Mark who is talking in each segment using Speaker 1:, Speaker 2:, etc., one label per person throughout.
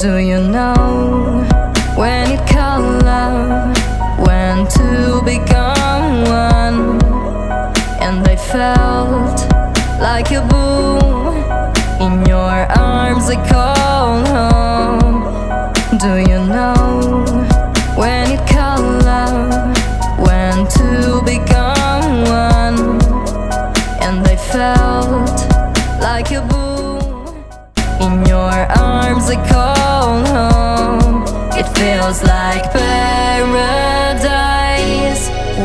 Speaker 1: Do you know when it called love, when two become one? And I felt like a boom in your arms, I call home. Do you know when it called love, when two become one? And I felt like a boom in your arms, I call home. It feels like paradise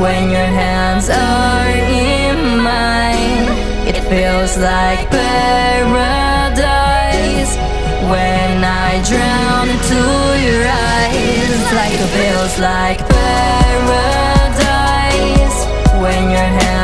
Speaker 1: when your hands are in mine. It feels like paradise when I drown into your eyes. Like it feels like paradise when your hands